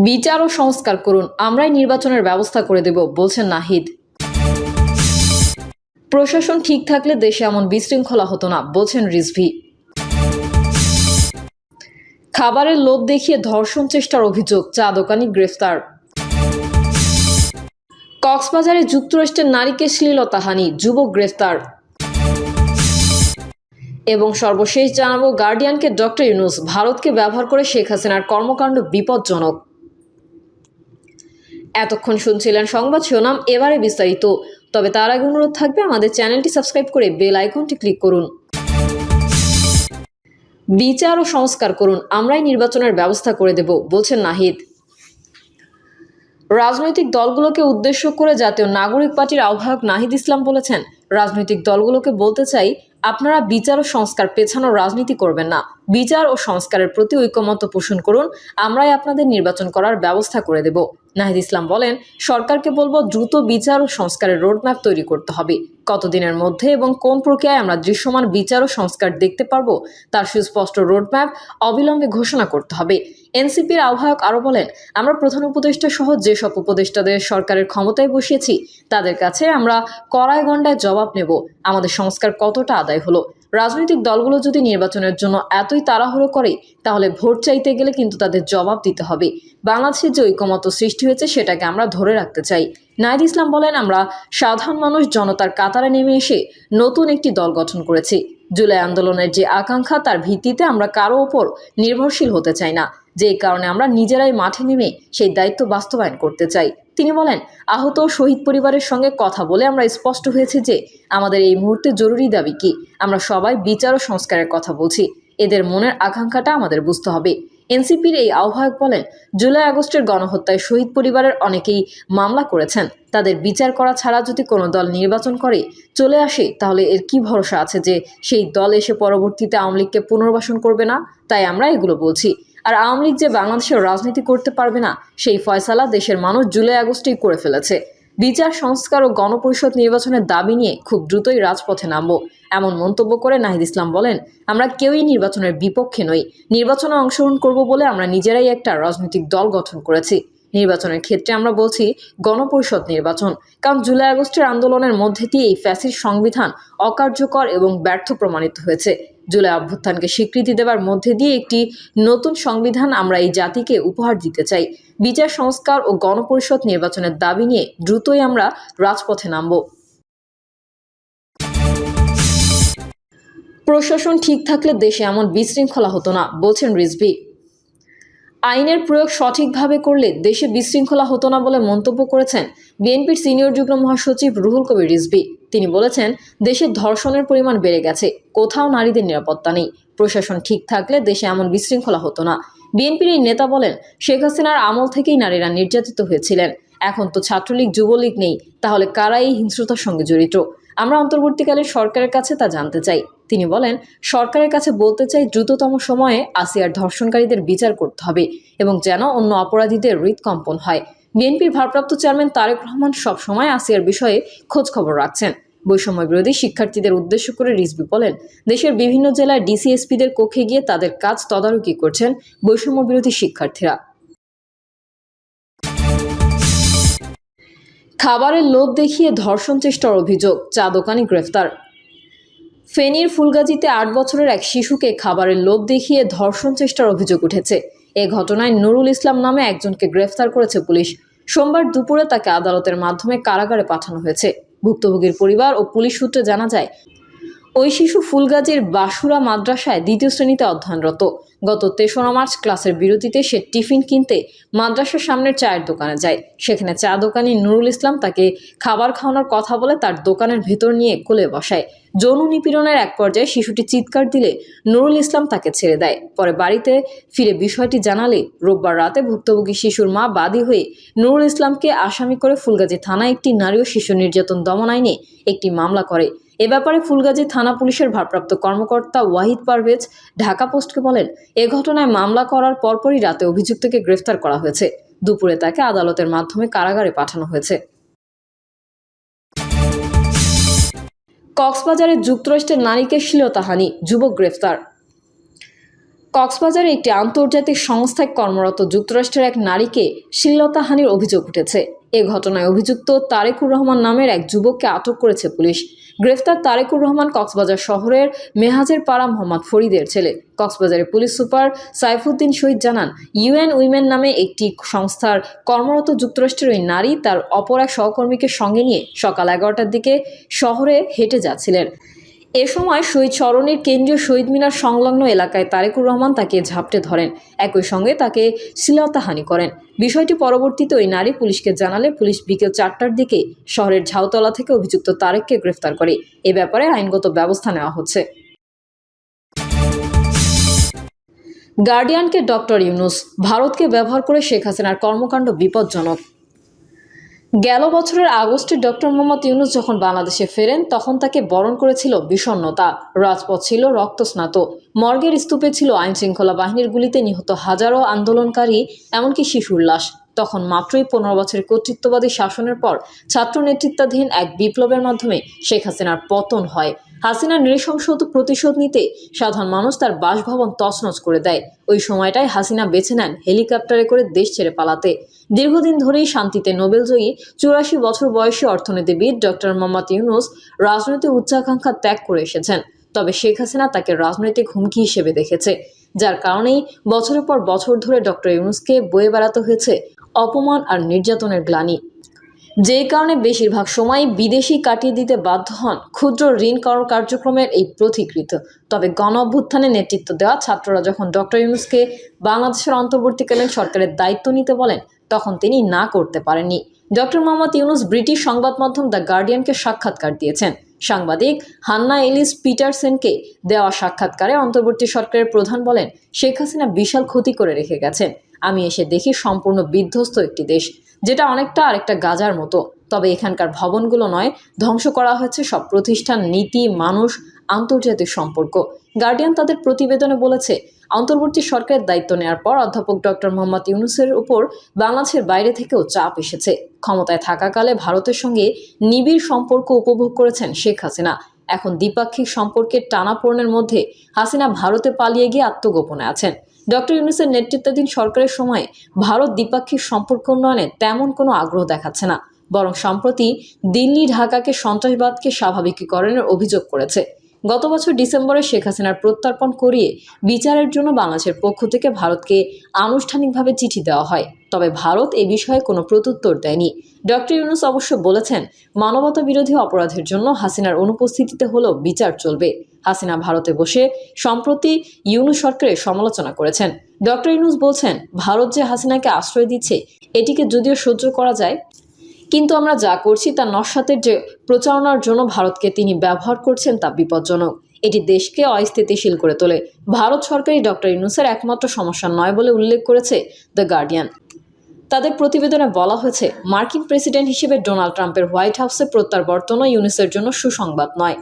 বিচার ও সংস্কার করুন, আমরাই নির্বাচনের ব্যবস্থা করে দেব, বলছেন নাহিদ। প্রশাসন ঠিক থাকলে দেশে এমন বিশৃঙ্খলা হতো না, বলছেন রিজভী। খাবারের লোভ দেখিয়ে ধর্ষণ চেষ্টার অভিযোগ, চা দোকানি গ্রেফতার। কক্সবাজারে যুক্তরাষ্ট্রের নারীকে শ্লীলতাহানি, যুবক গ্রেফতার। এবং সর্বশেষ জানাবো, গার্ডিয়ানকে ডক্টর ইউনূস, ভারতকে ব্যবহার করে শেখ হাসিনার কর্মকাণ্ড বিপজ্জনক। এতক্ষণ শুনছিলেন সংবাদ শিরোনাম, এবারে বিস্তারিত। তবে তার আগে অনুরোধ থাকবে আমাদের চ্যানেলটি সাবস্ক্রাইব করে বেল আইকনটি ক্লিক করুন। বিচার ও সংস্কার করুন, আমরাই নির্বাচনের ব্যবস্থা করে দেব, বলছেন নাহিদ। রাজনৈতিক দলগুলোকে উদ্দেশ্য করে জাতীয় নাগরিক পার্টির আহ্বায়ক নাহিদ ইসলাম বলেছেন, রাজনৈতিক দলগুলোকে বলতে চাই, আপনারা বিচার ও সংস্কার পেছানোর রাজনীতি করবেন না, বিচার ও সংস্কারের প্রতি ঐকমত্য পোষণ করুন, আমরাই আপনাদের নির্বাচন করার ব্যবস্থা করে দেব। নাহিদ ইসলাম বলেন, সরকারকে বলবো দ্রুত বিচার ও সংস্কারের রোডম্যাপ তৈরি করতে হবে। কতদিনের মধ্যে এবং কোন প্রক্রিয়ায় আমরা দৃশ্যমান বিচার ও সংস্কার দেখতে পারবো তার সুস্পষ্ট রোডম্যাপ অবিলম্বে ঘোষণা করতে হবে। এনসিপির আহ্বায়ক আরও বলেন, আমরা প্রধান উপদেষ্টা সহ যেসব উপদেষ্টাদের সরকারের ক্ষমতায় বসিয়েছি তাদের কাছে আমরা কড়ায় গণ্ডায় জবাব নেব, আমাদের সংস্কার কতটা আদায় হলো। রাজনৈতিক দলগুলো যদি নির্বাচনের জন্য এতই তাড়াহুড়ো করে তাহলে ভোট চাইতে গেলে কিন্তু তাদের জবাব দিতে হবে। বাংলাদেশের যে ঐকমত্য সৃষ্টি হয়েছে সেটাকে আমরা ধরে রাখতে চাই। নাহিদ ইসলাম বলেন, আমরা সাধারণ মানুষ জনতার কাতারে নেমে এসে নতুন একটি দল গঠন করেছি। জুলাই আন্দোলনের যে আকাঙ্ক্ষা তার ভিত্তিতে আমরা কারো ওপর নির্ভরশীল হতে চাই না, যেই কারণে আমরা নিজেরাই মাঠে নেমে সেই দায়িত্ব বাস্তবায়ন করতে চাই। তিনি বলেন, আহত শহীদ পরিবারের সঙ্গে কথা বলে আমরা স্পষ্ট হয়েছে যে আমাদের এই মুহূর্তে জরুরি দাবি কি। আমরা সবাই বিচার ও সংস্কারের কথা বলছি, এদের মনের আকাঙ্ক্ষাটা আমাদের বুঝতে হবে। এনসিপির এই আহ্বায়ক বলেন, জুলাই আগস্টের গণহত্যায় শহীদ পরিবারের অনেকেই মামলা করেছেন, তাদের বিচার করা ছাড়া যদি কোনো দল নির্বাচন করে চলে আসে তাহলে এর কি ভরসা আছে যে সেই দল এসে পরবর্তীতে আওয়ামী লীগকে পুনর্বাসন করবে না। তাই আমরা এগুলো বলছি। আর আওয়ামী লীগ যে বাংলাদেশের রাজনীতি করতে পারবে না সেই ফয়সালা দেশের মানুষ জুলাই আগস্টেই করে ফেলেছে। বিচার সংস্কার ও গণপরিষদ নির্বাচনের দাবি নিয়ে খুব দ্রুতই রাজপথে নামব, এমন মন্তব্য করে নাহিদ ইসলাম বলেন, আমরা কেউই নির্বাচনের বিপক্ষে নই, নির্বাচনে অংশগ্রহণ করব বলে আমরা নিজেরাই একটা রাজনৈতিক দল গঠন করেছি। নির্বাচনের ক্ষেত্রে আমরা বলছি গণপরিষদ নির্বাচন, কারণ জুলাই আগস্টের আন্দোলনের মধ্যে দিয়ে এই ফ্যাসিস্ট সংবিধান অকার্যকর এবং ব্যর্থ প্রমাণিত হয়েছে। জুলাই অভ্যুত্থানকে স্বীকৃতি দেওয়ার মধ্যে দিয়ে একটি নতুন সংবিধান আমরা এই জাতিকে উপহার দিতে চাই। বিচার সংস্কার ও গণপরিষদ নির্বাচনের দাবি নিয়ে দ্রুতই আমরা রাজপথে নামব। প্রশাসন ঠিক থাকলে দেশে এমন বিশৃঙ্খলা হতো না, বলছেন রিজভী। আইনের প্রয়োগ সঠিকভাবে করলে দেশে বিশৃঙ্খলা হতো না বলে মন্তব্য করেছেন বিএনপির সিনিয়র যুগ্ম মহাসচিব রুহুল কবির রিজভী। তিনি বলেছেন, দেশে ধর্ষণের পরিমাণ বেড়ে গেছে, কোথাও নারীদের নিরাপত্তা নেই, প্রশাসন ঠিক থাকলে দেশে এমন বিশৃঙ্খলা হতো না। বিএনপির এই নেতা বলেন, শেখ হাসিনার আমল থেকেই নারীরা নির্যাতিত হয়েছিলেন, এখন তো ছাত্রলীগ যুবলীগ নেই, তাহলে কারা এই হিংস্রতার সঙ্গে জড়িত? আমরা অন্তর্বর্তীকালীন সরকারের কাছে তা জানতে চাই। তিনি বলেন, সরকারের কাছে বলতে চাই, দ্রুততম সময়ে আসিয়ার ধর্ষণকারীদের বিচার করতে হবে এবং যেন অন্য অপরাধীদের হৃদকম্পন হয়। বিএনপির ভারপ্রাপ্ত চেয়ারম্যান তারেক রহমান সবসময় আসিয়ার বিষয়ে খোঁজ খবর রাখছেন। বৈষম্য বিরোধী শিক্ষার্থীদের উদ্দেশ্য করে রিজভী বলেন, দেশের বিভিন্ন জেলায় ডিসিএসপিদের কক্ষে গিয়ে তাদের কাজ তদারকি করছেন বৈষম্য বিরোধী শিক্ষার্থীরা। খাবারের লোভ দেখিয়ে ধর্ষণ চেষ্টার অভিযোগ, চা দোকানি গ্রেফতার। ফেনীর ফুলগাজীতে 8 বছরের এক শিশুকে খাবারের লোভ দেখিয়ে ধর্ষণ চেষ্টার অভিযোগ উঠেছে। এ ঘটনায় নুরুল ইসলাম নামে একজনকে গ্রেফতার করেছে পুলিশ। সোমবার দুপুরে তাকে আদালতের মাধ্যমে কারাগারে পাঠানো হয়েছে। ভুক্তভোগীর পরিবার ও পুলিশ সূত্রে জানা যায়, ওই শিশু ফুলগাজীর বাসুরা মাদ্রাসায় 2য় শ্রেণীতে অধ্যয়নরত। গত 3রা মার্চ ক্লাসের বিরতিতে সে টিফিন কিনতে মাদ্রাসার সামনের চায়ের দোকানে যায়। সেখানে চা দোকানি নুরুল ইসলাম তাকে খাবার খাওয়ানোর কথা বলে তার দোকানের ভেতর নিয়ে কোলে বসায়। যৌন নিপীড়নের এক পর্যায়ে শিশুটি চিৎকার দিলে নুরুল ইসলাম তাকে ছেড়ে দেয়। পরে বাড়িতে ফিরে বিষয়টি জানালে রোববার রাতে ভুক্তভোগী শিশুর মা বাদী হয়ে নুরুল ইসলামকে আসামি করে ফুলগাজী থানায় একটি নারী ও শিশু নির্যাতন দমন আইনে একটি মামলা করে। এ ব্যাপারে ফুলগাজী থানা পুলিশের ভারপ্রাপ্ত কর্মকর্তা ওয়াহিদ পারভেজ ঢাকা পোস্টকে বলেন, এ ঘটনায় মামলা করার পরপরই রাতে অভিযুক্তকে গ্রেফতার করা হয়েছে। দুপুরে তাকে আদালতের মাধ্যমে কারাগারে পাঠানো হয়েছে। কক্সবাজারে যুক্তরাষ্ট্রের নারীকে শ্লীলতাহানি, যুবক গ্রেফতার। কক্সবাজারে একটি আন্তর্জাতিক সংস্থায় কর্মরত যুক্তরাষ্ট্রের এক নারীকে শ্লীলতাহানির অভিযোগ উঠেছে। এ ঘটনায় অভিযুক্ত তারেকুর রহমান নামের এক যুবককে আটক করেছে পুলিশ। গ্রেফতার তারেকুর রহমান কক্সবাজার শহরের মেহাজের পাড়া মোহাম্মদ ফরিদের ছেলে। কক্সবাজারের পুলিশ সুপার সাইফুদ্দিন শহীদ জানান, ইউএন উইমেন নামে একটি সংস্থার কর্মরত যুক্তরাষ্ট্রের ওই নারী তার অপর এক সহকর্মীকে সঙ্গে নিয়ে সকাল 11টার দিকে শহরে হেঁটে যাচ্ছিলেন। এ সময় শহীদ সরণির কেন্দ্রীয় শহীদ মিনার সংলগ্ন এলাকায় তারেকুর রহমান তাকে ঝাপটে ধরেন, একই সঙ্গে তাকে শ্লীলতাহানি করেন। বিষয়টি পরবর্তীতে ওই নারী পুলিশকে জানালে পুলিশ বিকেল 4টার দিকে শহরের ঝাউতলা থেকে অভিযুক্ত তারেককে গ্রেফতার করে। এ ব্যাপারে আইনগত ব্যবস্থা নেওয়া হচ্ছে। গার্ডিয়ানকে ডক্টর ইউনূস, ভারতকে ব্যবহার করে শেখ হাসিনার কর্মকাণ্ড বিপজ্জনক। গেল বছরের আগস্টে ডক্টর মোহাম্মদ ইউনূস যখন বাংলাদেশে ফেরেন তখন তাকে বরণ করেছিল বিষণ্ণতা। রাজপথ ছিল রক্তস্নাত, মর্গের স্তূপে ছিল আইনশৃঙ্খলা বাহিনীর গুলিতে নিহত হাজারো আন্দোলনকারী, এমনকি শিশুর লাশ। তখন মাত্রই 15 বছরের কর্তৃত্ববাদী শাসনের পর ছাত্র নেতৃত্বাধীন এক বিপ্লবের মাধ্যমে শেখ হাসিনার পতন হয়। হাসিনার নৃশংস প্রতিশোধ নিতে সাধারণ মানুষ তার বাসভবন তছনছ করে দেয়। ওই সময়টায় হাসিনা বেছে নেন হেলিকপ্টারে করে দেশ ছেড়ে পালাতে। দীর্ঘদিন ধরেই শান্তিতে নোবেলজয়ী 84 বছর বয়সী অর্থনীতিবিদ ডক্টর মোহাম্মদ ইউনূস রাজনৈতিক উচ্চাকাঙ্ক্ষা ত্যাগ করে এসেছেন। তবে শেখ হাসিনা তাকে রাজনৈতিক হুমকি হিসেবে দেখেছে, যার কারণেই বছরের পর বছর ধরে ডক্টর ইউনূসকে বয়ে বেড়াতে হয়েছে অপমান আর নির্যাতনের গ্লানি। যেই কারণে বেশিরভাগ সময় বিদেশি কাটিয়ে দিতে বাধ্য হন ক্ষুদ্র ঋণ কার্যক্রমের এই প্রতিকৃত। তবে গণ অভ্যুত্থানে নেতৃত্ব দেওয়া ছাত্ররা যখন ডক্টর ইউনূসকে বাংলাদেশের অন্তর্বর্তীকালীন সরকারের দায়িত্ব নিতে বলেন তখন তিনি না করতে পারেননি। ডক্টর মোহাম্মদ ইউনূস ব্রিটিশ সংবাদ মাধ্যম দ্য গার্ডিয়ানকে সাক্ষাৎকার দিয়েছেন। সাংবাদিক হান্না এলিস পিটারসেনকে দেওয়া সাক্ষাৎকারে অন্তর্বর্তী সরকারের প্রধান বলেন, শেখ হাসিনা বিশাল ক্ষতি করে রেখে গেছেন। আমি এসে দেখি সম্পূর্ণ বিধ্বস্ত একটি দেশ, যেটা অনেকটা আরেকটা গাজার মতো। তবে এখানকার ভবনগুলো নয়, ধ্বংস করা হয়েছে সব প্রতিষ্ঠান, নীতি, মানুষ, আন্তর্জাতিক সম্পর্ক। গার্ডিয়ান তাদের প্রতিবেদনে বলেছে, অন্তর্বর্তী সরকারের দায়িত্ব নেওয়ার পর অধ্যাপক ডক্টর মোহাম্মদ ইউনূসের উপর বাংলাদেশের বাইরে থেকেও চাপ এসেছে। ক্ষমতায় থাকাকালে ভারতের সঙ্গে নিবিড় সম্পর্ক উপভোগ করেছেন শেখ হাসিনা। এখন দ্বিপাক্ষিক সম্পর্কের টানাপোড়েনের মধ্যে হাসিনা ভারতে পালিয়ে গিয়ে আত্মগোপনে আছেন। ডক্টর ইউনূসের নেতৃত্বাধীন সরকারের সময়ে ভারত দ্বিপাক্ষিক সম্পর্ক উন্নয়নে তেমন কোনো আগ্রহ দেখাচ্ছে না, বরং সম্প্রতি দিল্লি ঢাকাকে সন্ত্রাসবাদকে স্বাভাবিকীকরণের অভিযোগ করেছে। গত বছর ডিসেম্বরে শেখ হাসিনার প্রত্যর্পণ করিয়ে বিচারের জন্য বাংলাদেশের পক্ষ থেকে ভারতকে আনুষ্ঠানিকভাবে চিঠি দেওয়া হয়, তবে ভারত এ বিষয়ে কোনো প্রত্যুত্তর দেয়নি। ডক্টর ইউনূস অবশ্য বলেছেন, মানবতা বিরোধী অপরাধের জন্য হাসিনার অনুপস্থিতিতে হলেও বিচার চলবে। হাসিনা ভারতে বসে সম্প্রতি ইউনূস সরকারের সমালোচনা করেছেন। ডক্টর ইউনূস বলছেন, ভারত যে হাসিনাকে আশ্রয় দিচ্ছে এটিকে যদিও সহ্য করা যায়, কিন্তু আমরা যা করছি তা নস্যাতের যে প্রচারণার জন্য ভারতকে তিনি ব্যবহার করছেন তা বিপজ্জনক। এটি দেশকে অস্থিতিশীল করে তোলে। ভারত সরকারই ডক্টর ইউনূসের একমাত্র সমস্যা নয় বলে উল্লেখ করেছে দ্য গার্ডিয়ান। তাদের প্রতিবেদনে বলা হয়েছে, মার্কিন প্রেসিডেন্ট হিসেবে ডোনাল্ড ট্রাম্পের হোয়াইট হাউসে প্রত্যাবর্তনও ইউনূসের জন্য সুসংবাদ নয়।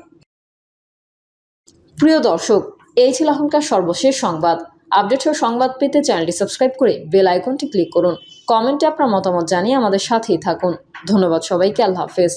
প্রিয় দর্শক, এই ছিল এখনকার সর্বশেষ সংবাদ। আপডেট ও সংবাদ পেতে চ্যানেলটি সাবস্ক্রাইব করে বেল আইকনটি ক্লিক করুন। কমেন্টে আপনার মতামত জানিয়ে আমাদের সাথেই থাকুন। ধন্যবাদ সবাইকে। আল্লাহ হাফেজ।